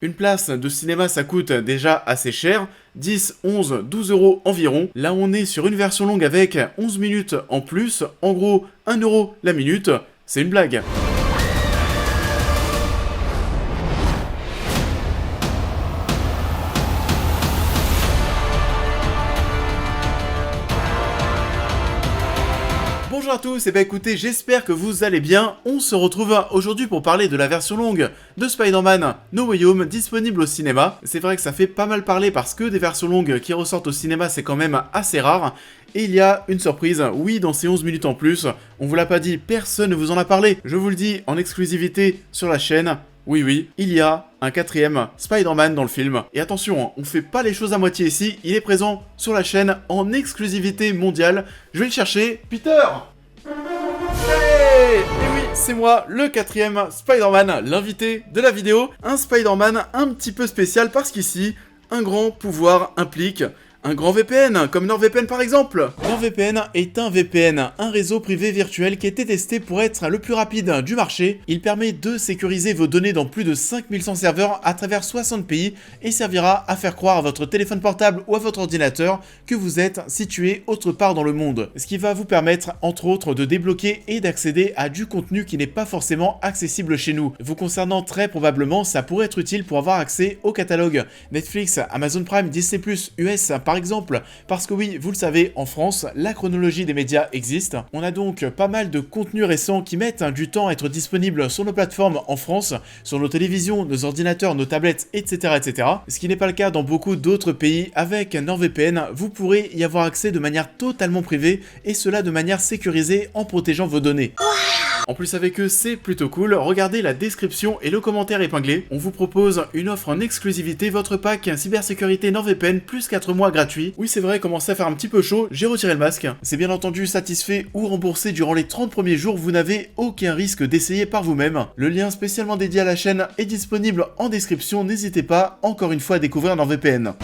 Une place de cinéma ça coûte déjà assez cher, 10, 11, 12 euros environ. Là on est sur une version longue avec 11 minutes en plus, en gros 1 euro la minute, c'est une blague. Bonjour à tous, et bah écoutez, j'espère que vous allez bien. On se retrouve aujourd'hui pour parler de la version longue de Spider-Man No Way Home disponible au cinéma. C'est vrai que ça fait pas mal parler parce que des versions longues qui ressortent au cinéma c'est quand même assez rare. Et il y a une surprise, oui dans ces 11 minutes en plus, on vous l'a pas dit, personne ne vous en a parlé. Je vous le dis en exclusivité sur la chaîne. Oui, il y a un 4ème Spider-Man dans le film. Et attention, on fait pas les choses à moitié ici, il est présent sur la chaîne en exclusivité mondiale. Je vais le chercher, Peter! Hey! Et oui, c'est moi, le 4ème Spider-Man, l'invité de la vidéo. Un Spider-Man un petit peu spécial parce qu'ici, un grand pouvoir implique un grand VPN, comme NordVPN par exemple. NordVPN est un VPN, un réseau privé virtuel qui a été testé pour être le plus rapide du marché. Il permet de sécuriser vos données dans plus de 5100 serveurs à travers 60 pays et servira à faire croire à votre téléphone portable ou à votre ordinateur que vous êtes situé autre part dans le monde. Ce qui va vous permettre, entre autres, de débloquer et d'accéder à du contenu qui n'est pas forcément accessible chez nous. Vous concernant très probablement, ça pourrait être utile pour avoir accès au catalogue Netflix, Amazon Prime, Disney+, US par exemple, parce que oui, vous le savez, en France, la chronologie des médias existe. On a donc pas mal de contenus récents qui mettent du temps à être disponibles sur nos plateformes en France, sur nos télévisions, nos ordinateurs, nos tablettes, etc. Ce qui n'est pas le cas dans beaucoup d'autres pays. Avec NordVPN, vous pourrez y avoir accès de manière totalement privée et cela de manière sécurisée en protégeant vos données. En plus avec eux, c'est plutôt cool, regardez la description et le commentaire épinglé. On vous propose une offre en exclusivité, votre pack cybersécurité NordVPN plus 4 mois gratuits. Oui c'est vrai, commence à faire un petit peu chaud, j'ai retiré le masque. C'est bien entendu satisfait ou remboursé durant les 30 premiers jours, vous n'avez aucun risque d'essayer par vous-même. Le lien spécialement dédié à la chaîne est disponible en description, n'hésitez pas encore une fois à découvrir NordVPN.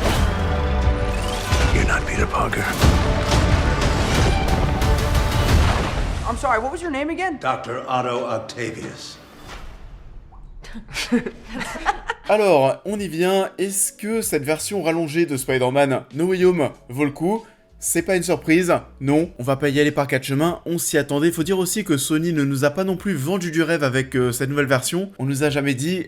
You're not Peter Parker. I'm sorry, what was your name again? Dr. Otto Octavius. Alors, on y vient, est-ce que cette version rallongée de Spider-Man No Way Home vaut le coup ? C'est pas une surprise, non, on va pas y aller par quatre chemins, on s'y attendait. Faut dire aussi que Sony ne nous a pas non plus vendu du rêve avec cette nouvelle version. On nous a jamais dit,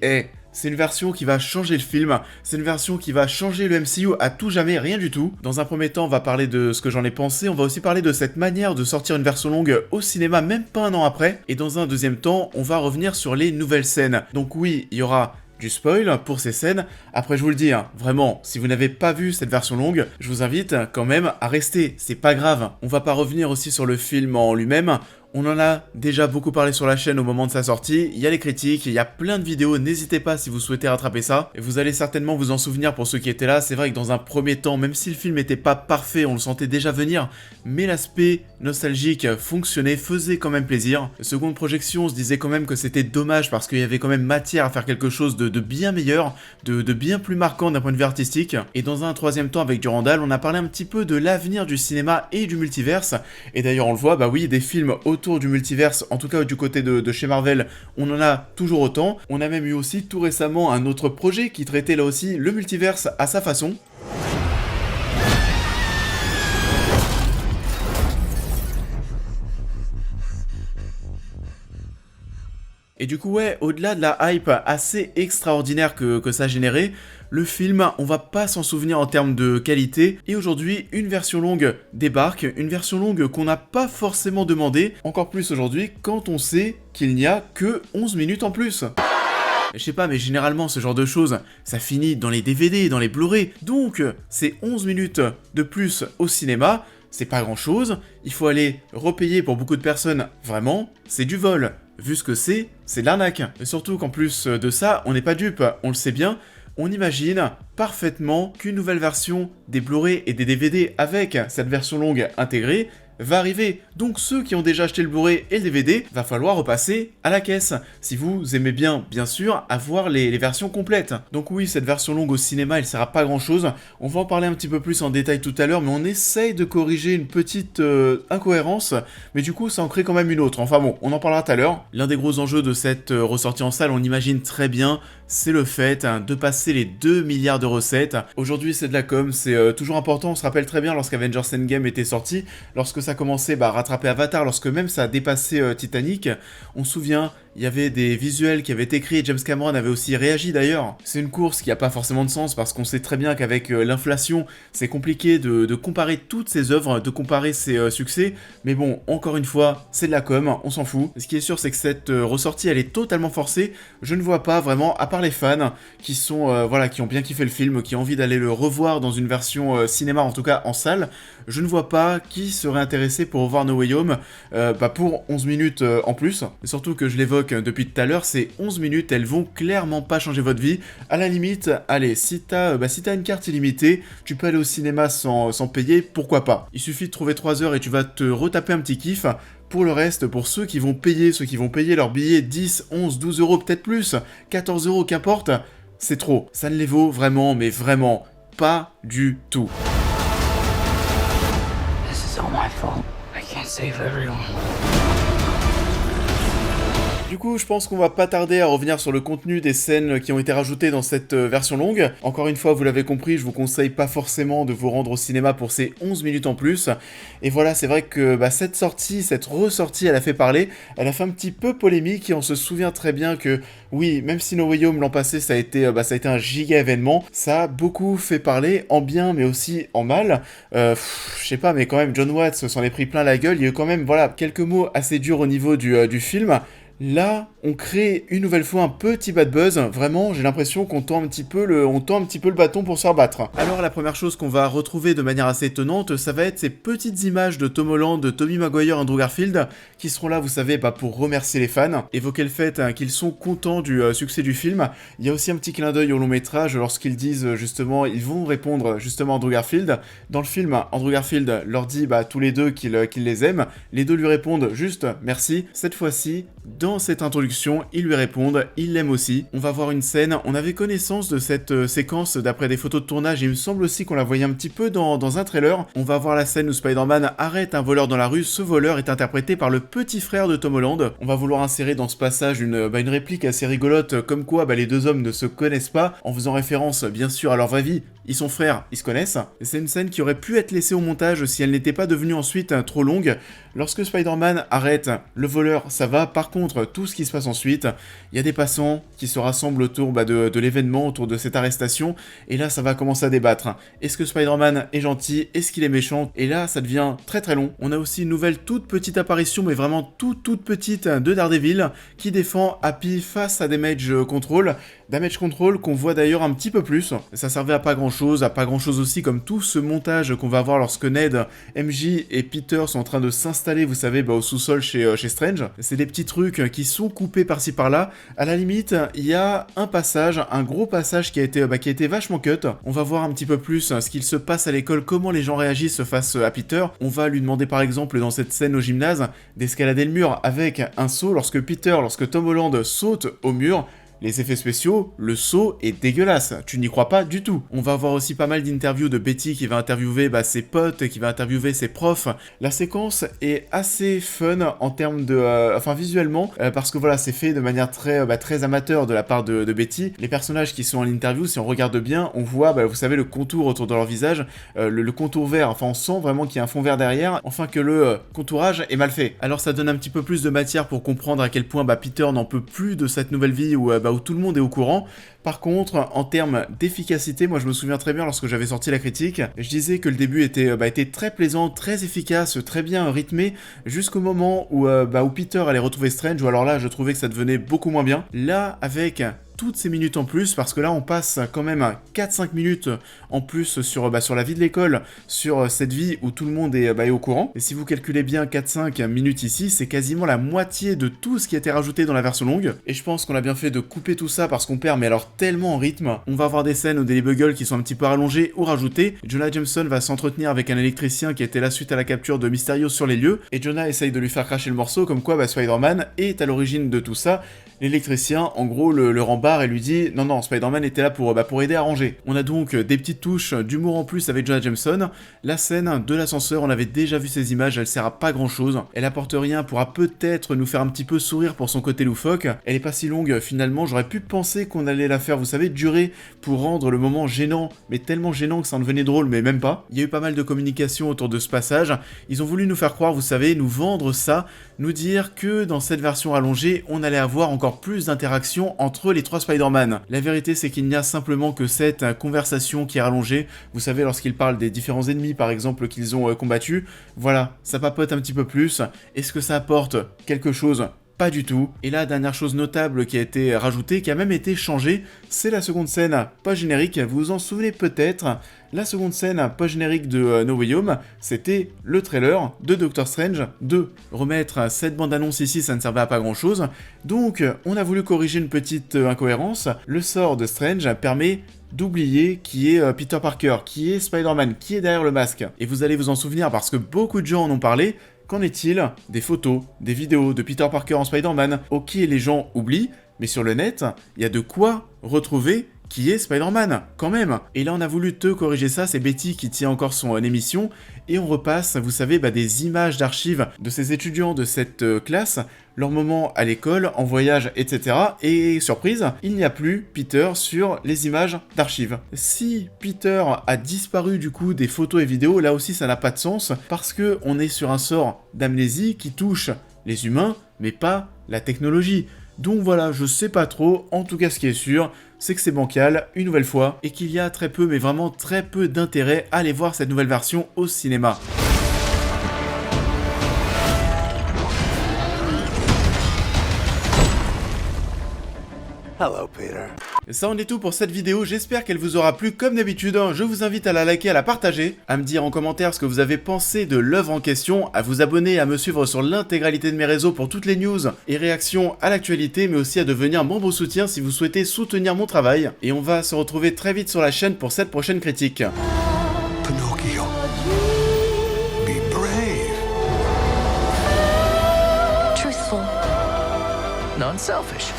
c'est une version qui va changer le film, c'est une version qui va changer le MCU à tout jamais, rien du tout. Dans un premier temps, on va parler de ce que j'en ai pensé, on va aussi parler de cette manière de sortir une version longue au cinéma même pas un an après. Et dans un deuxième temps, on va revenir sur les nouvelles scènes. Donc oui, il y aura du spoil pour ces scènes. Après je vous le dis, vraiment, si vous n'avez pas vu cette version longue, je vous invite quand même à rester, c'est pas grave. On va pas revenir aussi sur le film en lui-même. On en a déjà beaucoup parlé sur la chaîne au moment de sa sortie, il y a les critiques, il y a plein de vidéos, n'hésitez pas si vous souhaitez rattraper ça. Et vous allez certainement vous en souvenir pour ceux qui étaient là, c'est vrai que dans un premier temps, même si le film n'était pas parfait, on le sentait déjà venir, mais l'aspect nostalgique fonctionnait, faisait quand même plaisir. Seconde projection, on se disait quand même que c'était dommage parce qu'il y avait quand même matière à faire quelque chose de bien meilleur, de bien plus marquant d'un point de vue artistique. Et dans un troisième temps avec Durandal, on a parlé un petit peu de l'avenir du cinéma et du multiverse. Et d'ailleurs on le voit, bah oui, des films autour du multiverse, en tout cas du côté de chez Marvel, on en a toujours autant. On a même eu aussi tout récemment un autre projet qui traitait là aussi le multiverse à sa façon. Et du coup ouais, au-delà de la hype assez extraordinaire que ça a généré, le film, on va pas s'en souvenir en termes de qualité, et aujourd'hui, une version longue débarque, une version longue qu'on n'a pas forcément demandé, encore plus aujourd'hui quand on sait qu'il n'y a que 11 minutes en plus. Je sais pas, mais généralement ce genre de choses, ça finit dans les DVD, dans les Blu-ray, donc c'est 11 minutes de plus au cinéma, c'est pas grand chose, il faut aller repayer pour beaucoup de personnes, vraiment, c'est du vol. Vu ce que c'est de l'arnaque. Et surtout qu'en plus de ça, on n'est pas dupe, on le sait bien, on imagine parfaitement qu'une nouvelle version des Blu-ray et des DVD avec cette version longue intégrée va arriver. Donc ceux qui ont déjà acheté le Blu-ray et le DVD, va falloir repasser à la caisse. Si vous aimez bien sûr, avoir les versions complètes. Donc oui, cette version longue au cinéma, elle sert à pas grand chose. On va en parler un petit peu plus en détail tout à l'heure, mais on essaye de corriger une petite incohérence, mais du coup ça en crée quand même une autre. Enfin bon, on en parlera tout à l'heure. L'un des gros enjeux de cette ressortie en salle, on imagine très bien c'est le fait de passer les 2 milliards de recettes. Aujourd'hui c'est de la com, c'est toujours important, on se rappelle très bien lorsqu'Avengers Endgame était sorti, lorsque ça commençait à rattraper Avatar, lorsque même ça a dépassé Titanic, on se souvient, il y avait des visuels qui avaient été écrits, James Cameron avait aussi réagi d'ailleurs. C'est une course qui n'a pas forcément de sens parce qu'on sait très bien qu'avec l'inflation, c'est compliqué de comparer toutes ces œuvres, de comparer ces succès, mais bon, encore une fois, c'est de la com, on s'en fout. Ce qui est sûr, c'est que cette ressortie, elle est totalement forcée. Je ne vois pas vraiment, à part les fans qui sont, qui ont bien kiffé le film, qui ont envie d'aller le revoir dans une version cinéma, en tout cas en salle, je ne vois pas qui serait intéressé pour revoir No Way Home pour 11 minutes en plus. Et surtout que je l'évoque depuis tout à l'heure, ces 11 minutes, elles vont clairement pas changer votre vie. À la limite, allez, si t'as une carte illimitée, tu peux aller au cinéma sans payer, pourquoi pas. Il suffit de trouver 3 heures et tu vas te retaper un petit kiff. Pour le reste, pour ceux qui vont payer leur billet 10, 11, 12 euros, peut-être plus, 14 euros, qu'importe, c'est trop. Ça ne les vaut vraiment, mais vraiment pas du tout. This is all my fault. I can't save everyone. Du coup, je pense qu'on va pas tarder à revenir sur le contenu des scènes qui ont été rajoutées dans cette version longue. Encore une fois, vous l'avez compris, je vous conseille pas forcément de vous rendre au cinéma pour ces 11 minutes en plus. Et voilà, c'est vrai que cette ressortie, elle a fait parler, elle a fait un petit peu polémique et on se souvient très bien que, oui, même si No Way Home l'an passé, ça a été un giga événement, ça a beaucoup fait parler, en bien mais aussi en mal. Je sais pas, mais quand même, John Watts s'en est pris plein la gueule, il y a eu quand même, quelques mots assez durs au niveau du film. Là, on crée une nouvelle fois un petit bad buzz. Vraiment, j'ai l'impression qu'on tend un petit peu le bâton pour se faire battre. Alors, la première chose qu'on va retrouver de manière assez étonnante, ça va être ces petites images de Tom Holland, de Tobey Maguire, Andrew Garfield, qui seront là, vous savez, pour remercier les fans, évoquer le fait qu'ils sont contents du succès du film. Il y a aussi un petit clin d'œil au long métrage lorsqu'ils disent justement, ils vont répondre justement à Andrew Garfield. Dans le film, Andrew Garfield leur dit tous les deux qu'il les aime. Les deux lui répondent juste merci. Cette fois-ci, dans cette introduction, ils lui répondent, ils l'aiment aussi. On va voir une scène, on avait connaissance de cette séquence d'après des photos de tournage, et il me semble aussi qu'on la voyait un petit peu dans un trailer. On va voir la scène où Spider-Man arrête un voleur dans la rue, ce voleur est interprété par le petit frère de Tom Holland. On va vouloir insérer dans ce passage une réplique assez rigolote, comme quoi les deux hommes ne se connaissent pas, en faisant référence bien sûr à leur vraie vie. Ils sont frères, ils se connaissent. C'est une scène qui aurait pu être laissée au montage si elle n'était pas devenue ensuite trop longue. Lorsque Spider-Man arrête le voleur, ça va. Par contre, tout ce qui se passe ensuite, il y a des passants qui se rassemblent autour de l'événement, autour de cette arrestation. Et là, ça va commencer à débattre. Est-ce que Spider-Man est gentil? Est-ce qu'il est méchant? Et là, ça devient très très long. On a aussi une nouvelle toute petite apparition, mais vraiment toute petite, de Daredevil, qui défend Happy face à Damage Control. Damage Control qu'on voit d'ailleurs un petit peu plus. Ça servait à pas grand chose aussi, comme tout ce montage qu'on va avoir lorsque Ned, MJ et Peter sont en train de s'installer, vous savez, au sous-sol chez Strange. C'est des petits trucs qui sont coupés par-ci par-là. À la limite, il y a un gros passage qui a été vachement cut. On va voir un petit peu plus ce qu'il se passe à l'école, comment les gens réagissent face à Peter. On va lui demander par exemple dans cette scène au gymnase d'escalader le mur avec un saut. Lorsque Tom Holland saute au mur, les effets spéciaux, le saut est dégueulasse, tu n'y crois pas du tout. On va avoir aussi pas mal d'interviews de Betty qui va interviewer ses potes, qui va interviewer ses profs. La séquence est assez fun en termes visuellement, parce que c'est fait de manière très amateur de la part de Betty. Les personnages qui sont en interview, si on regarde bien, on voit, vous savez, le contour autour de leur visage, le contour vert, on sent vraiment qu'il y a un fond vert derrière, que le contourage est mal fait. Alors ça donne un petit peu plus de matière pour comprendre à quel point Peter n'en peut plus de cette nouvelle vie où tout le monde est au courant. Par contre, en termes d'efficacité, moi je me souviens très bien lorsque j'avais sorti la critique, je disais que le début était très plaisant, très efficace, très bien rythmé, jusqu'au moment où Peter allait retrouver Strange, ou alors là je trouvais que ça devenait beaucoup moins bien. Là, avec toutes ces minutes en plus, parce que là on passe quand même 4-5 minutes en plus sur la vie de l'école, sur cette vie où tout le monde est au courant. Et si vous calculez bien 4-5 minutes ici, c'est quasiment la moitié de tout ce qui a été rajouté dans la version longue. Et je pense qu'on a bien fait de couper tout ça parce qu'on perd tellement en rythme. On va avoir des scènes ou des buggles qui sont un petit peu rallongées ou rajoutées. Jonah Jameson va s'entretenir avec un électricien qui était là suite à la capture de Mysterio sur les lieux, et Jonah essaye de lui faire cracher le morceau, comme quoi Spider-Man est à l'origine de tout ça. L'électricien, en gros, le rembarre et lui dit « Non, non, Spider-Man était là pour aider à ranger ». On a donc des petites touches d'humour en plus avec Jonah Jameson. La scène de l'ascenseur, on avait déjà vu ces images, elle sert à pas grand chose. Elle apporte rien, pourra peut-être nous faire un petit peu sourire pour son côté loufoque. Elle est pas si longue finalement, j'aurais pu penser qu'on allait la faire, vous savez, durer pour rendre le moment gênant, mais tellement gênant que ça en devenait drôle, mais même pas. Il y a eu pas mal de communication autour de ce passage. Ils ont voulu nous faire croire, vous savez, nous vendre ça, nous dire que dans cette version allongée, on allait avoir encore plus d'interactions entre les 3 Spider-Man. La vérité, c'est qu'il n'y a simplement que cette conversation qui est rallongée. Vous savez, lorsqu'ils parlent des différents ennemis, par exemple, qu'ils ont combattus, voilà, ça papote un petit peu plus. Est-ce que ça apporte quelque chose ? Pas du tout. Et la dernière chose notable qui a été rajoutée, qui a même été changée, c'est la seconde scène post-générique. Vous vous en souvenez peut-être. La seconde scène post-générique de No Way Home, c'était le trailer de Doctor Strange 2. Remettre cette bande-annonce ici, ça ne servait à pas grand-chose. Donc, on a voulu corriger une petite incohérence. Le sort de Strange permet d'oublier qui est Peter Parker, qui est Spider-Man, qui est derrière le masque. Et vous allez vous en souvenir parce que beaucoup de gens en ont parlé. Qu'en est-il des photos, des vidéos de Peter Parker en Spider-Man? Ok, les gens oublient, mais sur le net, il y a de quoi retrouver qui est Spider-Man, quand même. Et là, on a voulu te corriger ça, c'est Betty qui tient encore son émission, et on repasse, vous savez, des images d'archives de ces étudiants de cette classe, leur moment à l'école, en voyage, etc. Et surprise, il n'y a plus Peter sur les images d'archives. Si Peter a disparu du coup des photos et vidéos, là aussi ça n'a pas de sens, parce que on est sur un sort d'amnésie qui touche les humains, mais pas la technologie. Donc voilà, je sais pas trop, en tout cas ce qui est sûr, c'est que c'est bancal, une nouvelle fois, et qu'il y a très peu, mais vraiment très peu d'intérêt à aller voir cette nouvelle version au cinéma. Hello, Peter. Ça en est tout pour cette vidéo, j'espère qu'elle vous aura plu comme d'habitude, je vous invite à la liker, à la partager, à me dire en commentaire ce que vous avez pensé de l'œuvre en question, à vous abonner et à me suivre sur l'intégralité de mes réseaux pour toutes les news et réactions à l'actualité, mais aussi à devenir membre soutien si vous souhaitez soutenir mon travail, et on va se retrouver très vite sur la chaîne pour cette prochaine critique. Pinocchio. Be brave. Truthful. Non-selfish.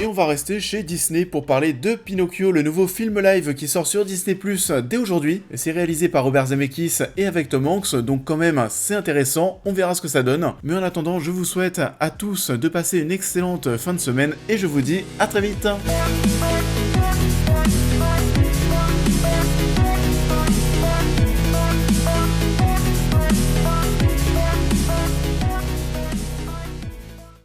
Et on va rester chez Disney pour parler de Pinocchio, le nouveau film live qui sort sur Disney Plus dès aujourd'hui. C'est réalisé par Robert Zemeckis et avec Tom Hanks, donc quand même c'est intéressant, on verra ce que ça donne. Mais en attendant, je vous souhaite à tous de passer une excellente fin de semaine et je vous dis à très vite.